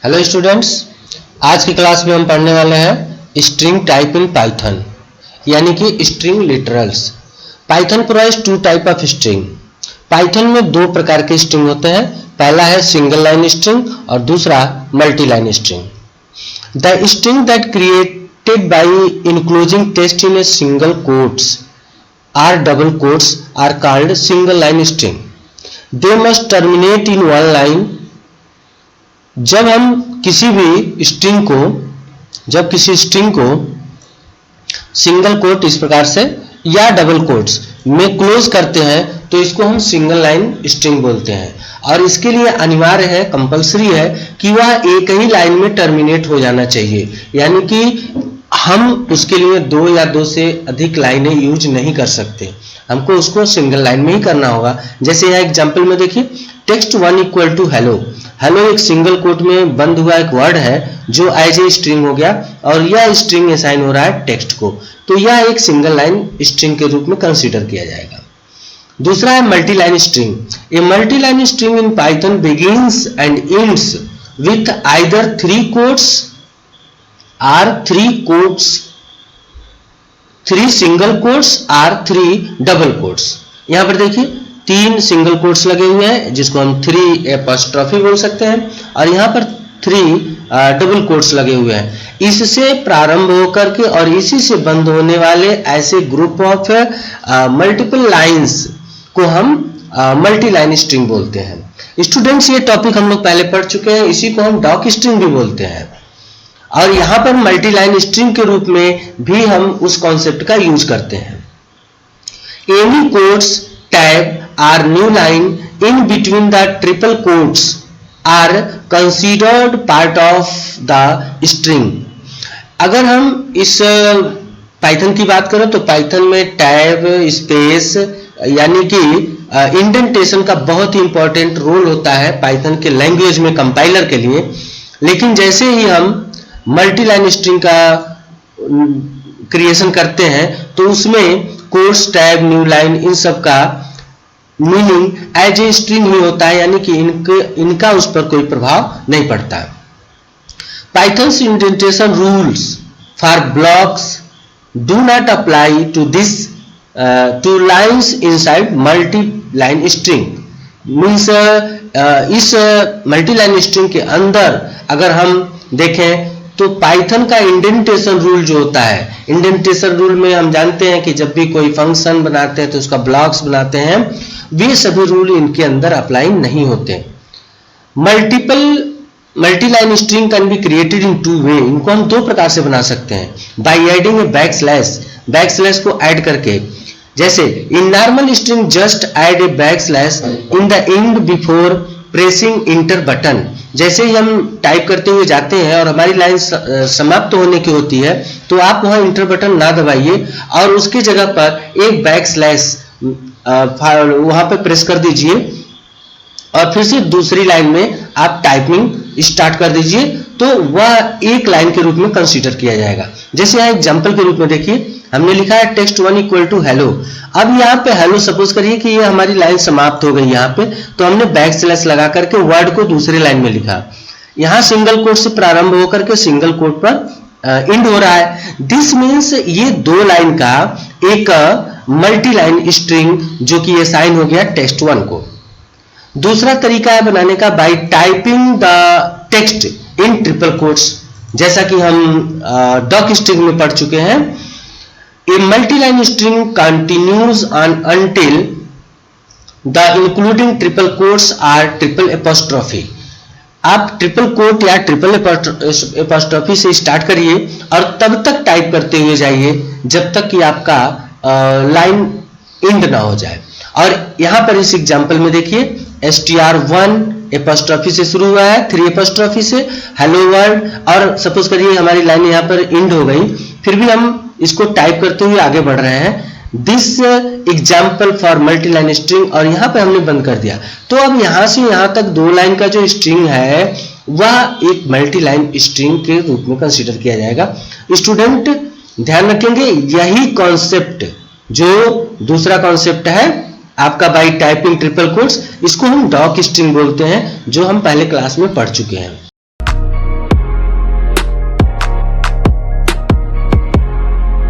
Hello students, आज की class में हम पढ़ने वाले हैं स्ट्रिंग टाइप इन पाइथन यानी कि string literals. Python provides two type of string. Python में दो प्रकार के स्ट्रिंग होते हैं, पहला है सिंगल लाइन स्ट्रिंग और दूसरा multi line string. The string that created by enclosing text in a single quotes or double quotes are called single line string. They must terminate in one line. जब किसी string को single quote इस प्रकार से या double quotes में close करते हैं तो इसको हम सिंगल लाइन स्ट्रिंग बोलते हैं। और इसके लिए अनिवार्य है, कंपलसरी है कि वह एक ही लाइन में टर्मिनेट हो जाना चाहिए, यानी कि हम उसके लिए दो या दो से अधिक लाइनें यूज नहीं कर सकते, हमको उसको सिंगल लाइन में ही करना होगा। जैसे यहाँ एग्जांपल में देखिए, text 1 equal to hello. Hello एक सिंगल कोट में बंद हुआ एक वर्ड है जो एज ए स्ट्रिंग हो गया और यह स्ट्रिंग असाइन हो रहा है टेक्स्ट को, तो यह एक सिंगल लाइन स्ट्रिंग के रूप में कंसीडर किया जाएगा। दूसरा है multi line string. A multi line string in Python begins and ends with either 3 quotes or 3 quotes, 3 single quotes or 3 double quotes. यहां पर देखिए 3 सिंगल कोट्स लगे हुए हैं जिसको हम 3 एपॉस्ट्रोफी बोल सकते हैं, और यहाँ पर 3 डबल कोट्स लगे हुए हैं। इससे प्रारंभ होकर के और इसी से बंद होने वाले ऐसे ग्रुप ऑफ मल्टीपल लाइंस को हम मल्टी लाइन स्ट्रिंग बोलते हैं। स्टूडेंट्स, ये टॉपिक हम लोग पहले पढ़ चुके हैं, इसी को हम डॉक स्ट्रिंग भी बोलते हैं। और यहाँ पर मल्टी लाइन स्ट्रिंग के रूप में भी हम उस कॉन्सेप्ट का यूज करते हैं। Any quotes tab or new line in between the triple quotes are considered part of the string। अगर हम इस पाइथन की बात करें तो पाइथन में टैब स्पेस यानी कि इंडेंटेशन का बहुत ही इंपॉर्टेंट रोल होता है पाइथन के लैंग्वेज में कंपाइलर के लिए। लेकिन जैसे ही हम मल्टी लाइन स्ट्रिंग का क्रिएशन करते हैं तो उसमें quotes tab new line in सब का मीनिंग एज ए स्ट्रिंग ही होता है, यानी कि इनका उस पर कोई प्रभाव नहीं पड़ता। Python's indentation rules for blocks do not apply to this to lines inside multi line string. Means इस मल्टी लाइन स्ट्रिंग के अंदर अगर हम देखें तो पाइथन का इंडेंटेशन रूल जो होता है, इंडेंटेशन रूल में हम जानते हैं कि जब भी कोई फंक्शन बनाते हैं तो उसका ब्लॉक्स बनाते हैं, वे सभी रूल इनके अंदर अप्लाई नहीं होते। Multi line string can be created in 2 वे। इनको हम 2 प्रकार से बना सकते हैं, बाय एडिंग ए बैकस्लैश को ऐड करके। जैसे in normal string just add a backslash in the end before pressing inter button. जैसे ही हम टाइप करते हुए जाते हैं और हमारी लाइन समाप्त होने की होती है तो आप वहां इंटर बटन ना दबाइए और उसकी जगह पर एक बैकस्लैश वहां पे प्रेस कर दीजिए और फिर से दूसरी लाइन में आप टाइपिंग स्टार्ट कर दीजिए, तो वह एक लाइन के रूप में कंसीडर किया जाएगा। जैसे यहाँ एग्जांपल के रूप में देखिए, हमने लिखा है टेक्स्ट 1 इक्वल टू हेलो। अब यहाँ पे हेलो सपोज करिए कि ये हमारी लाइन समाप्त हो गई यहाँ पे, तो हमने बैक स्लैश लगा करके वर्ड को दूसरी लाइन में लिखा। यहाँ सिंगल कोट से प्रारंभ होकर के सिंगल कोट पर एंड हो रहा है। दिस मीन्स ये 2 लाइन का एक मल्टी लाइन स्ट्रिंग जो कि असाइन हो गया टेक्स्ट 1 को। दूसरा तरीका है बनाने का bye typing the text in triple quotes, जैसा कि हम डॉक स्ट्रिंग में पढ़ चुके हैं। A multi-line string continues on until the including triple quotes are triple apostrophe। आप ट्रिपल कोट या ट्रिपल एपॉस्ट्रोफी से स्टार्ट करिए और तब तक टाइप करते हुए जाइए जब तक कि आपका लाइन एंड ना हो जाए। और यहां पर इस एग्जांपल में देखिए str1 एपॉस्ट्रोफी से शुरू हुआ है, 3 एपॉस्ट्रोफी से हेलो वर्ल्ड, और सपोज करिए हमारी लाइन यहां पर एंड हो गई, फिर भी हम इसको टाइप करते हुए आगे बढ़ रहे हैं। This example for multi line string, और यहाँ पे हमने बंद कर दिया। तो अब यहाँ से यहाँ तक 2 लाइन का जो स्ट्रिंग है वह एक मल्टी लाइन स्ट्रिंग के रूप में कंसीडर किया जाएगा। स्टूडेंट ध्यान रखेंगे, यही कॉन्सेप्ट जो दूसरा कॉन्सेप्ट है आपका बाय टाइपिंग ट्रिपल कोट्स, इसको हम डॉक स्ट्रिंग बोलते हैं, जो हम पहले क्लास में पढ़ चुके हैं।